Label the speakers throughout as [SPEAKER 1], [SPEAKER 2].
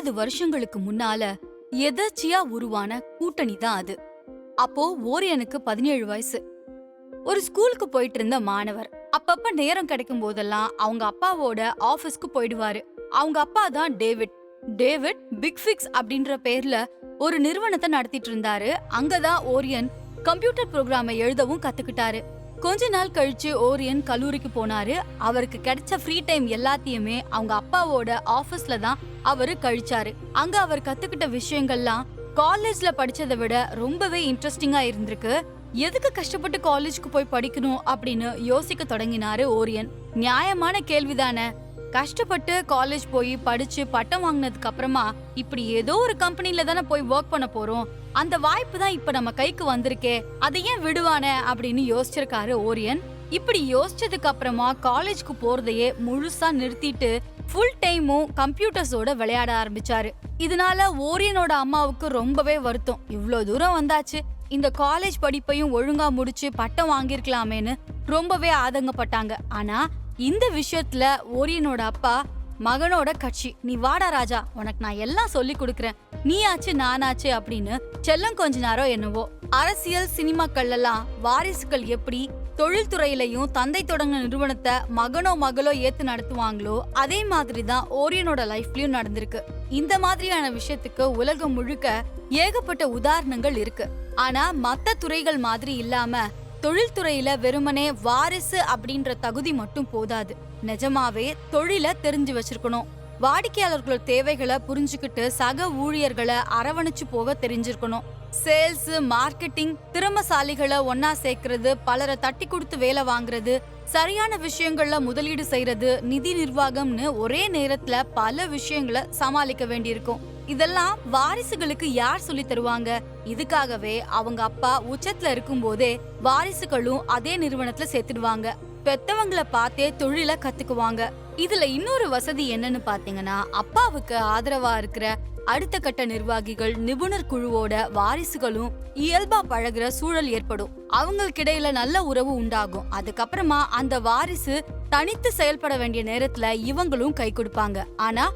[SPEAKER 1] 50 வருஷங்களுக்கு முன்னால எதர்ச்சியா உருவான கூட்டணி தான் அது. அப்போ ஓரியனுக்கு 17 வயசு. ஒரு ஸ்கூலுக்கு போயிட்டு இருந்த மாணவர். அப்பப்ப நேரம் கிடைக்கும் போதெல்லாம் அவங்க அப்பாவோட ஆபீஸ்க்கு போயிடுவாரு. அவங்க அப்பா தான் டேவிட். டேவிட் பிக் ஃபிக்ஸ் அப்படின்ற பேர்ல ஒரு நிறுவனத்தை நடத்திட்டு இருந்தாரு. அங்கதான் ஓரியன் கம்ப்யூட்டர் புரோகிராமை எழுதவும் கத்துக்கிட்டாரு. கொஞ்ச நாள் கழிச்சு ஓரியன் கல்லூரிக்கு போனாரு. அவருக்கு கிடைச்ச ஃப்ரீ டைம் எல்லாத்தையுமே அவங்க அப்பாவோட ஆபீஸ்ல தான் அவரு கழிச்சாரு. அங்க அவர் கத்துக்கிட்ட விஷயங்கள்லாம் காலேஜ்ல படிச்சதை விட ரொம்பவே இன்ட்ரெஸ்டிங்கா இருந்திருக்கு. எதுக்கு கஷ்டப்பட்டு காலேஜ்க்கு போய் படிக்கணும் அப்படின்னு யோசிக்க தொடங்கினாரு ஓரியன். நியாயமான கேள்விதானே. கஷ்டப்பட்டு காலேஜ் போய் படிச்சு பட்டம் வாங்கினதுக்கு அப்புறமா இப்படி ஏதோ ஒரு கம்பெனில தானே போய் ஒர்க் பண்ண போறோம். அந்த வாய்ப்பு தான் இப்ப நம்ம கைக்கு வந்திருக்கே, அதை ஏன் விடுவானே அப்படின்னு யோசிச்சிருக்காரு ஓரியன். இப்படி யோசிச்சதுக்கு அப்புறமா காலேஜ்க்கு போறதையே முழுசா நிறுத்திட்டு ஃபுல் டைமும் கம்ப்யூட்டர்ஸோட விளையாட ஆரம்பிச்சாரு. இதனால ஓரியனோட அம்மாவுக்கு ரொம்பவே வருத்தம். இவ்ளோ தூரம் வந்தாச்சு, இந்த காலேஜ் படிப்பையும் ஒழுங்கா முடிச்சு பட்டம் வாங்கிருக்கலாமேன்னு ரொம்பவே ஆதங்கப்பட்டாங்க. ஆனா இந்த விஷயத்துல ஓரியனோட அப்பா மகனோட கட்சி. நீ வாடா ராஜா, உனக்கு நான் எல்லாம் சொல்லி கொடுக்கறேன், நீ ஆச்சு நானாச்சு அப்படின்னு செல்லம் கொஞ்ச நேரம் என்னவோ. அரசியல் சினிமாக்கள்ல எல்லாம் வாரிசுகள் எப்படி தொழில்துறையிலையும் தந்தை தொடங்கின நிறுவனத்தை மகனோ மகளோ ஏத்து நடத்துவாங்களோ அதே மாதிரிதான் ஓரியனோட லைஃப்லயும் நடந்திருக்கு. இந்த மாதிரியான விஷயத்துக்கு உலகம் முழுக்க ஏகப்பட்ட உதாரணங்கள் இருக்கு. ஆனா மத்த துறைகள் மாதிரி இல்லாம தொழில்துறையில வெறுமனே வாரிசு அப்படின்ற தகுதி மட்டும் போதாது. நிஜமாவே தொழில தெரிஞ்சு வச்சிருக்கணும். வாடிக்கையாளர்களோட தேவைகளை புரிஞ்சுக்கிட்டு சக ஊழியர்களை அரவணைச்சு போக தெரிஞ்சிருக்கணும். சேல்ஸ், மார்க்கெட்டிங், திறமசாலிகளை ஒன்னா சேர்க்கறது, பலரை தட்டி கொடுத்து வேலை வாங்குறது, சரியான விஷயங்கள்ல முதலீடு செய்யறது, நிதி நிர்வாகம்னு ஒரே நேரத்துல பல விஷயங்களை சமாளிக்க வேண்டியிருக்கும். இதெல்லாம் வாரிசுகளுக்கு யார் சொல்லி தருவாங்க? இதுக்காகவே அவங்க அப்பா உச்சத்துல இருக்கும் போதே வாரிசுகளும் அதே நிறுவனத்துல சேர்த்துடுவாங்க. பெத்தவங்களை பார்த்தே தொழில கத்துக்குவாங்க. இதுல இன்னொரு வசதி என்னன்னு பாத்தீங்கன்னா, அப்பாவுக்கு ஆதரவா இருக்கிற அடுத்த கட்ட நிர்வாகிகள், நிபுணர் குழுவோட வாரிசுகளும் இயல்பா பழகுற சூழல் ஏற்படும். அவங்களுக்கு இடையில நல்ல உறவு உண்டாகும். அதுக்கப்புறமா அந்த வாரிசு தனித்து செயல்பட வேண்டிய நேரத்துல இவங்களும் கை கொடுப்பாங்க. ஆனா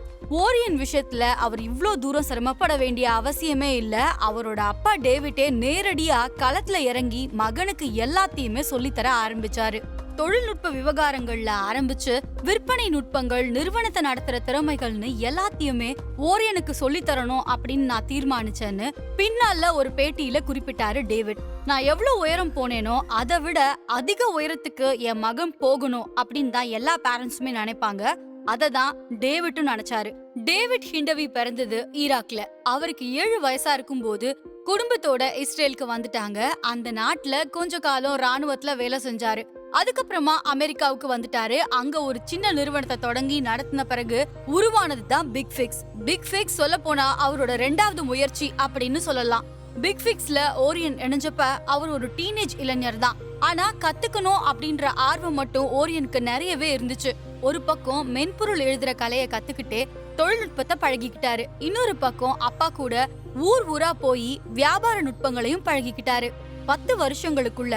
[SPEAKER 1] ஓரியன் விஷயத்துல அவர் இவ்ளோ தூரம் சிரமப்பட வேண்டிய அவசியமே இல்ல. அவரோட அப்பா டேவிட்டே நேரடியா களத்துல இறங்கி மகனுக்கு எல்லாத்தையுமே சொல்லித்தர ஆரம்பிச்சாரு. தொழில்நுட்ப விவகாரங்கள்ல ஆரம்பிச்சு விற்பனை நுட்பங்கள், நிறுவனத்தை நடத்துற திறமைகள்னு எல்லாத்தையுமே ஓரியனுக்கு சொல்லி தரணும் அப்படின்னு நான் தீர்மானிச்சேன்னு பின்னால ஒரு பேட்டியில குறிப்பிட்டாரு டேவிட். நான் எவ்வளவு உயரம் போனேனோ அதை விட அதிக உயரத்துக்கு என் மகன் போகணும் அப்படின்னு தான் எல்லா பேரண்ட்ஸுமே நினைப்பாங்க. அததான் டேவிட்டும் நினைச்சாரு. டேவிட் ஹிண்டவி பிறந்தது ஈராக்ல. அவருக்கு 7 வயசா இருக்கும் போது குடும்பத்தோட இஸ்ரேலுக்கு வந்துட்டாங்க. அந்த நாட்டுல கொஞ்ச காலம் ராணுவத்துல வேலை செஞ்சாரு. அதுக்கப்புறமா அமெரிக்காவுக்கு வந்துட்டாரு. அங்க ஒரு சின்ன நிறுவனத்தை தொடங்கி நடத்தின பிறகு உருவானதுதான் பிக் ஃபிக்ஸ். பிக் ஃபிக்ஸ் சொல்ல போனா அவரோட 2வது முயற்சி அப்படின்னு சொல்லலாம். பிக் ஃபிக்ஸ்ல ஓரியன் இணைஞ்சப்ப அவர் ஒரு டீனேஜ் இளைஞர் தான். ஆனா கத்துக்கணும் அப்படின்ற ஆர்வம் மட்டும் ஓரியனுக்கு நிறையவே இருந்துச்சு. ஒரு பக்கம் மென்பொருள் எழுதுற கலைய கத்துக்கிட்டே தொழில்நுட்பத்தை பழகிக்கிட்டாரு. இன்னொரு பக்கம் அப்பா கூட ஊர் ஊரா போய் வியாபார நுட்பங்களையும் பழகிக்கிட்டாரு. 10 வருஷங்களுக்குள்ள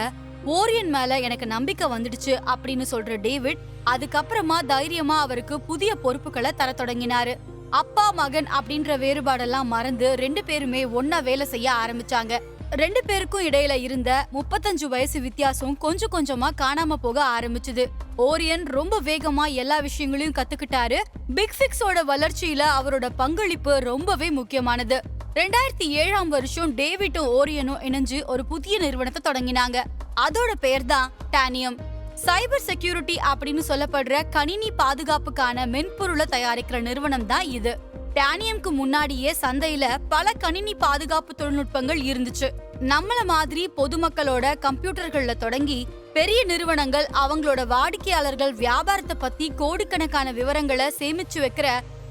[SPEAKER 1] ஓரியன் மேல எனக்கு நம்பிக்கை வந்துடுச்சு அப்படின்னு சொல்ற டேவிட் அதுக்கப்புறமா தைரியமா அவருக்கு புதிய பொறுப்புகளை தர தொடங்கினாரு. அப்பா மகன் அப்படின்ற வேறுபாடெல்லாம் மறந்து 2 பேருமே ஒன்னா வேலை செய்ய ஆரம்பிச்சாங்க. 2 பேருக்கும் இடையில இருந்த 35 வயசு வித்தியாசம் கொஞ்சம் கொஞ்சமா காணாம போக ஆரம்பிச்சுது. ஓரியன் ரொம்ப வேகமா எல்லா விஷயங்களையும் கத்துக்கிட்டாரு. பிக் ஃபிக்ஸோட வளர்ச்சியில அவரோட பங்களிப்பு ரொம்பவே முக்கியமானது. 2007ஆம் வருஷம் டேவிட்டும் ஓரியனும் இணைஞ்சு ஒரு புதிய நிறுவனத்தை தொடங்கினாங்க. அதோட பேர் தான் டானியம். சைபர் செக்யூரிட்டி அப்படின்னு சொல்லப்படுற கணினி பாதுகாப்புக்கான மென்பொருளை தயாரிக்கிற நிறுவனம் தான் இது. டானியம்க்கு முன்னாடியே சந்தையில பல கணினி பாதுகாப்பு தொழில்நுட்பங்கள் இருந்துச்சு. நம்மள மாதிரி பொதுமக்களோட கம்ப்யூட்டர்கள்ல தொடங்கி பெரிய நிறுவனங்கள் அவங்களோட வாடிக்கையாளர்கள் வியாபாரத்தை பத்தி கோடிக்கணக்கான விவரங்களை சேமிச்சு வைக்கிற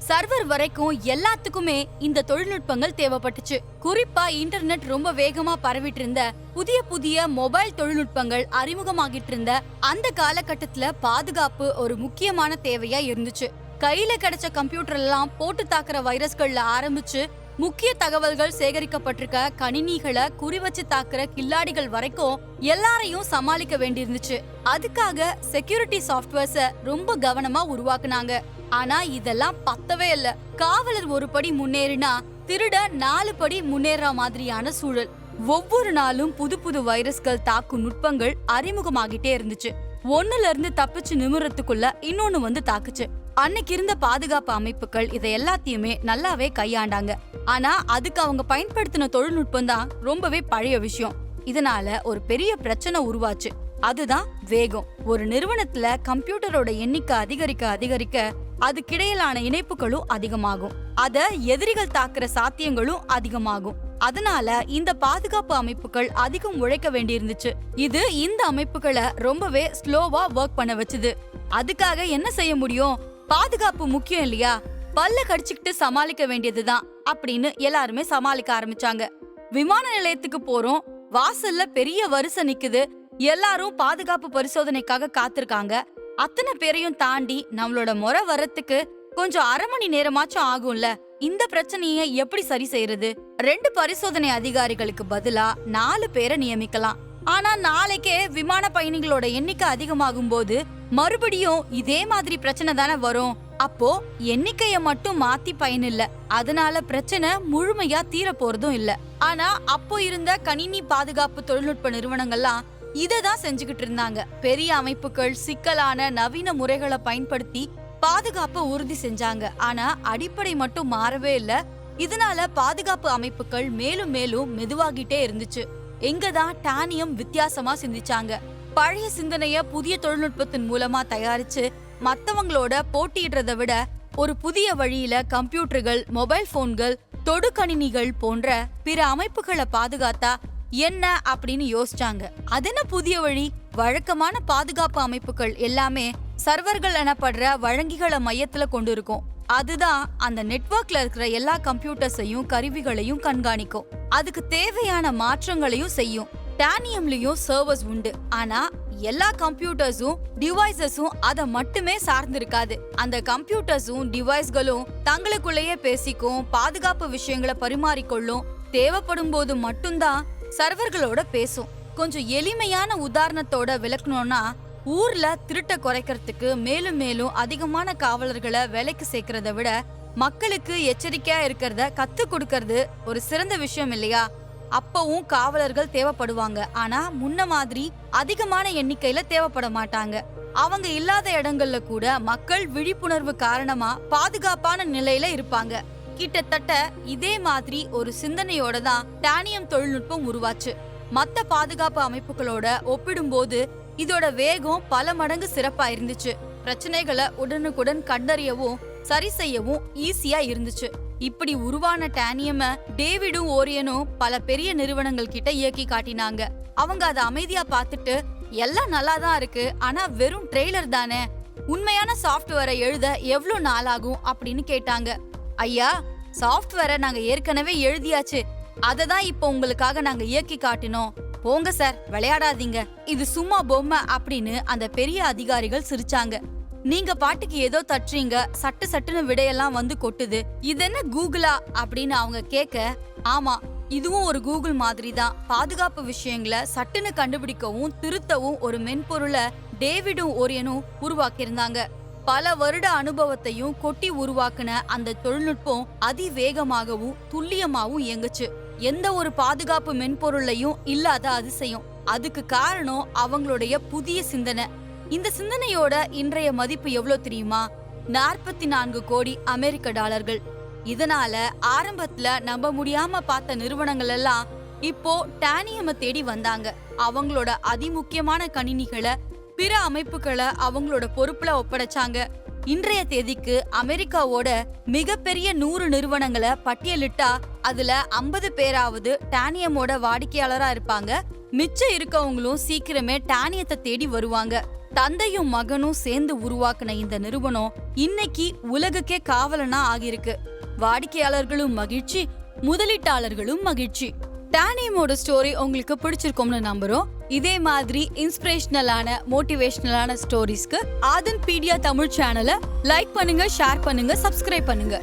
[SPEAKER 1] சர்வர் வரைக்கும் எல்லாத்துக்குமே இந்த தொழில்நுட்பங்கள் தேவைப்பட்டுச்சு. குறிப்பா இன்டர்நெட் ரொம்ப வேகமா பரவிட்டு இருந்த புதிய புதிய மொபைல் தொழில்நுட்பங்கள் அறிமுகமாகிட்டு இருந்த அந்த காலகட்டத்துல பாதுகாப்பு ஒரு முக்கியமான தேவையா இருந்துச்சு. கையில கிடைச்ச கம்ப்யூட்டர் எல்லாம் போட்டு தாக்குற வைரஸ்கள்ல ஆரம்பிச்சு முக்கிய தகவல்கள் சேகரிக்கப்பட்டிருக்க கணினிகளை குறி வச்சு தாக்குற கில்லாடிகள் வரைக்கும் எல்லாரையும் சமாளிக்க வேண்டியிருந்துச்சு. அதுக்காக செக்யூரிட்டி சாஃப்ட்வேர்ஸ ரொம்ப கவனமா உருவாக்குனாங்க. ஆனா இதெல்லாம் பத்தவே இல்ல. காவலர் ஒரு படி முன்னேறினா திருட 4 படி முன்னேற மாதிரியான சூழல். ஒவ்வொரு நாளும் புது புது வைரஸ்கள் தாக்கும் நுட்பங்கள் அறிமுகமாகிட்டே இருந்துச்சு. ஒண்ணுல இருந்து தப்பிச்சு நிமிரத்துக்குள்ள இன்னொன்னு வந்து தாக்குச்சு. அன்னைக்கு இருந்த பாதுகாப்பு அமைப்புகள் இதை எல்லாத்தையுமே நல்லாவே கையாண்டாங்க. ஆனா அதுக்கு அவங்க பயன்படுத்தின தொழில்நுட்பம் தான் ரொம்பவே பழைய விஷயம். இதனால ஒரு பெரிய பிரச்சனை உருவாச்சு. அதுதான் வேகம். ஒரு நிறுவனத்துல கம்ப்யூட்டரோட எண்ணிக்கை அதிகரிக்க அதிகரிக்க அதுக்கிடையிலான இணைப்புகளும் அதிகமாகும். அத எதிரிகள் தாக்குற சாத்தியங்களும் அதிகமாகும். அதனால இந்த பாதுகாப்பு அமைப்புகள் அதிகம் உழைக்க வேண்டியிருந்துச்சு. இது இந்த அமைப்புகளை ரொம்பவே ஸ்லோவா ஒர்க் பண்ண வச்சுது. அதுக்காக என்ன செய்ய முடியும்? பாதுகாப்பு முக்கியம் இல்லையா? பல்ல கடிச்சுக்கிட்டு சமாளிக்க வேண்டியதுதான் அப்படின்னு எல்லாருமே சமாளிக்க ஆரம்பிச்சாங்க. விமான நிலையத்துக்கு போறோம். வாசல்ல பெரிய வரிசை நிக்குது. எல்லாரும் பாதுகாப்பு பரிசோதனைக்காக காத்திருக்காங்க. அத்தனை பேரையும் தாண்டி நம்மளோட முறை வரத்துக்கு கொஞ்சம் அரை மணி நேரமாச்சும் ஆகும்ல. இந்த பிரச்சனையை எப்படி சரி செய்யறது? 2 பரிசோதனை அதிகாரிகளுக்கு பதிலா 4 பேரை நியமிக்கலாம். ஆனா நாளைக்கே விமான பயணிகளோட எண்ணிக்கை அதிகமாகும் போது மறுபடியும் இதே மாதிரி பிரச்சனை தானே வரும். அப்போ எண்ணிக்கைய மட்டும் மாத்தி பயனில்ல. அதனால பிரச்சனை முழுமையா தீர போறதும் இல்ல. ஆனா அப்போ இருந்த கணினி பாதுகாப்பு தொழில்நுட்ப நிறுவனங்கள்லாம் இததான் செஞ்சுக்கிட்டு இருந்தாங்க. பெரிய அமைப்புகள் சிக்கலான நவீன முறைகளை பயன்படுத்தி பாதுகாப்பை உறுதி செஞ்சாங்க. ஆனா அடிப்படை மட்டும் மாறவே இல்ல. இதனால பாதுகாப்பு அமைப்புகள் மேலும் மேலும் மெதுவாகிட்டே இருந்துச்சு. எங்கதான் டானியம் வித்தியாசமா சிந்திச்சாங்க. பழைய சிந்தனைய புதிய தொழில்நுட்பத்தின் மூலமா தயாரிச்சு மத்தவங்களோட போட்டியிடுறதை விட ஒரு புதிய வழியில கம்ப்யூட்டர்கள், மொபைல் போன்கள், தொடு கணினிகள் போன்ற பிற அமைப்புகளை பாதுகாத்தா என்ன அப்படின்னு யோசிச்சாங்க. அதென்ன புதிய வழி? வழக்கமான பாதுகாப்பு அமைப்புகள் எல்லாமே சர்வர்கள் எனப்படுற வழங்கிகளை மையத்துல கொண்டு இருக்கும். அதுதான் அந்த நெட்வொர்க்ல இருக்கிற எல்லா கம்ப்யூட்டர்ஸையும் கருவிகளையும் கண்காணிக்கும். அதுக்கு தேவையான மாற்றங்களையும் செய்யும். டானியம்லயும் சர்வர்ஸ் உண்டு. ஆனா எல்லா கம்ப்யூட்டர்ஸும் டிவைசஸும் அத மட்டுமே சார்ந்திருக்காது. அந்த கம்ப்யூட்டர்ஸும் டிவைஸ்களும் தங்களுக்குள்ளேயே பேசிக்கும், பாதுகாப்பு விஷயங்களை பரிமாறிக்கொள்ளும். தேவைப்படும் போது மட்டும்தான் சர்வர்களோட பேசும். கொஞ்சம் எளிமையான உதாரணத்தோட விளக்கணும்னா, ஊர்ல திருட்ட குறைக்கிறதுக்கு மேலும் மேலும் அதிகமான காவலர்களை வேலைக்கு சேர்க்கறத விட மக்களுக்கு எச்சரிக்கையா இருக்கிறத கத்து கொடுக்கறது ஒரு சிறந்த விஷயம் இல்லையா? அப்பவும் காவலர்கள் தேவைப்படுவாங்க. ஆனா முன்ன மாதிரி அதிகமான எண்ணிக்கையில தேவைப்பட மாட்டாங்க. அவங்க இல்லாத இடங்கள்ல கூட மக்கள் விழிப்புணர்வு காரணமா பாதுகாப்பான நிலையில இருப்பாங்க. கிட்டத்தட்ட இதே மாதிரி ஒரு சிந்தனையோட தான் டானியம் தொழில்நுட்பம் உருவாச்சு. மத்த பாதுகாப்பு அமைப்புகளோட ஒப்பிடும்போது இதோட வேகம் பல மடங்கு சிறப்பா இருந்துச்சு. பிரச்சனைகளை உடனுக்குடன் கண்டறியவும் சரி செய்யவும் ஈஸியா இருந்துச்சு. இப்படி உருவான டானியம டேவிடும் ஓரியனும் பல பெரிய நிறுவனங்கள் கிட்ட இயக்கி காட்டினாங்க. அவங்க அதை அமைதியா பார்த்துட்டு, எல்லாம் நல்லா தான் இருக்கு, ஆனா வெறும் ட்ரெய்லர் தானே, உண்மையான சாஃப்ட்வேரை எழுத எவ்வளவு நாள் ஆகும் அப்படின்னு கேட்டாங்க. ஐயா, சாஃப்ட்வேரை நாங்க ஏற்கனவே எழுதியாச்சு. அததான் இப்ப உங்களுக்காக நாங்க இயக்கி காட்டினோம். போங்க சார், விளையாடாதீங்க, இது சும்மா பொம்மை அப்படின்னு அந்த பெரிய அதிகாரிகள் சிரிச்சாங்க. நீங்க பாட்டுக்கு ஏதோ தட்டுறீங்க, சட்டு சட்டுன்னு விடையெல்லாம் வந்து கொட்டுது, இது என்ன கூகுளா அப்படின்னு அவங்க கேட்க, ஆமா, இதுவும் ஒரு கூகுள் மாதிரி தான். பாதுகாப்பு விஷயங்களை சட்டுன்னு கண்டுபிடிக்கவும் திருத்தவும் ஒரு மென்பொருளை டேவிடும் ஓரியனும் உருவாக்கியிருந்தாங்க. பல வருட அனுபவத்தையும் கொட்டி உருவாக்குன அந்த தொழில்நுட்பம் அதிவேகமாகவும் துல்லியமாகவும் இயங்குச்சு. எந்த ஒரு பாதுகாப்பு மென்பொருளையும் இல்லாத அதிசயம். அதுக்கு காரணம் அவங்களுடைய புதிய சிந்தனை. இந்த சிந்தனையோட இன்றைய மதிப்பு எவ்வளவு தெரியுமா? 44 கோடி அமெரிக்க டாலர்கள். இதனால ஆரம்பத்துல நம்ப முடியாம பார்த்த நிறுவனங்கள் எல்லாம் இப்போ டானியமை தேடி வந்தாங்க. அவங்களோட அதிமுக்கியமான கணினிகளை, பிற அமைப்புகளை அவங்களோட பொறுப்புல ஒப்படைச்சாங்க. இன்றைய தேதிக்கு அமெரிக்காவோட மிகப்பெரிய 100 நிறுவனங்களை பட்டியலிட்டா அதுல 50 பேராவது டானியமோட வாடிக்கையாளரா இருப்பாங்க. மிச்சம் இருக்கவங்களும் சீக்கிரமே டானியத்தை தேடி வருவாங்க. தந்தையும் மகனும் சேர்ந்து உருவாக்குன இந்த நிறுவனம் இன்னைக்கு உலகுக்கே காவலனா ஆகிருக்கு. வாடிக்கையாளர்களும் மகிழ்ச்சி, முதலீட்டாளர்களும் மகிழ்ச்சி. டானியமோட ஸ்டோரி உங்களுக்கு பிடிச்சிருக்கும்னு நம்புறோம். இதே மாதிரி இன்ஸ்பிரேஷனலான, மோட்டிவேஷனலான ஸ்டோரிஸ்க்கு ஆதன் பீடியா தமிழ் சேனலை லைக் பண்ணுங்க, ஷேர் பண்ணுங்க, சப்ஸ்கிரைப் பண்ணுங்க.